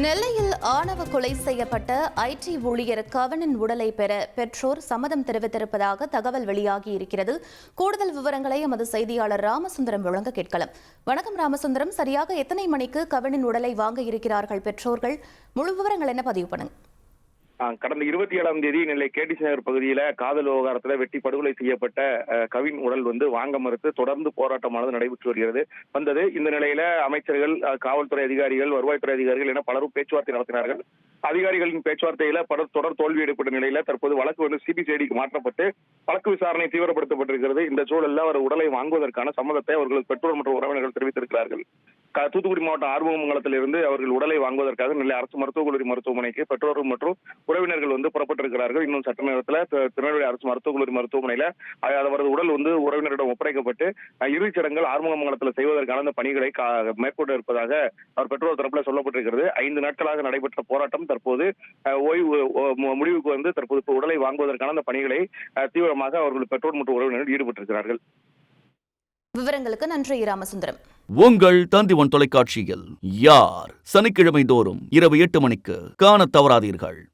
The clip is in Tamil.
நெல்லையில் ஆணவ கொலை செய்யப்பட்ட ஐடி ஊழியர் கவனின் உடலை பெற பெற்றோர் சம்மதம் தெரிவித்திருப்பதாக தகவல் வெளியாகியிருக்கிறது. கூடுதல் விவரங்களை எமது செய்தியாளர் ராமசுந்தரம் வழங்க கேட்கலாம். வணக்கம் ராமசுந்தரம், சரியாக எத்தனை மணிக்கு கவனின் உடலை வாங்க இருக்கிறார்கள் பெற்றோர்கள்? முழு விவரங்கள் என்ன பதிவு பண்ணுங்க. கடந்த 27ஆம் தேதி நெல்லை கேடிசி நகர் பகுதியில காதல் விவகாரத்துல வெட்டி படுகொலை செய்யப்பட்ட கவின் உடல் வாங்க மறுத்து தொடர்ந்து போராட்டமானது நடைபெற்று வருகிறது. இந்த நிலையில அமைச்சர்கள், காவல்துறை அதிகாரிகள், வருவாய்த்துறை அதிகாரிகள் என பலரும் பேச்சுவார்த்தை நடத்தினார்கள். அதிகாரிகளின் பேச்சுவார்த்தையில தொடர் தோல்வி ஏற்பட்ட நிலையில தற்போது வழக்கு சிபிசிஐடிக்கு மாற்றப்பட்டு வழக்கு விசாரணை தீவிரப்படுத்தப்பட்டிருக்கிறது. இந்த சூழலில் அவர் உடலை வாங்குவதற்கான சம்மதத்தை அவர்கள் பெற்றோர் மற்றும் உறவினர்கள் தெரிவித்திருக்கிறார்கள். தூத்துக்குடி மாவட்டம் ஆறுமுகமங்கலத்திலிருந்து அவர்கள் உடலை வாங்குவதற்காக நெல்லை அரசு மருத்துவக் கல்லூரி மருத்துவமனைக்கு பெற்றோர்கள் மற்றும் உறவினர்கள் புறப்பட்டிருக்கிறார்கள். இன்னும் சற்று நேரத்தில் திருநெல்வேலி அரசு மருத்துவக் கல்லூரி மருத்துவமனையில அவரது உடல் உறவினரிடம் ஒப்படைக்கப்பட்டு இறுதிச் சடங்குகள் ஆறுமுகமங்கலத்தில் செய்வதற்கான அந்த பணிகளை மேற்கொண்டு இருப்பதாக அவர் பெற்றோர் தரப்புல சொல்லப்பட்டிருக்கிறது. 5 நாட்களாக நடைபெற்ற போராட்டம் தற்போது ஓய்வு முடிவுக்கு தற்போது உடலை வாங்குவதற்கான அந்த பணிகளை தீவிரமாக அவர்கள் பெற்றோர் மற்றும் உறவினர்கள் ஈடுபட்டிருக்கிறார்கள். விவரங்களுக்கு நன்றி ராமசுந்தரம். உங்கள் தந்திவன் தொலைக்காட்சியில் யார் சனிக்கிழமை தோறும் இரவு 8 மணிக்கு காண தவறாதீர்கள்.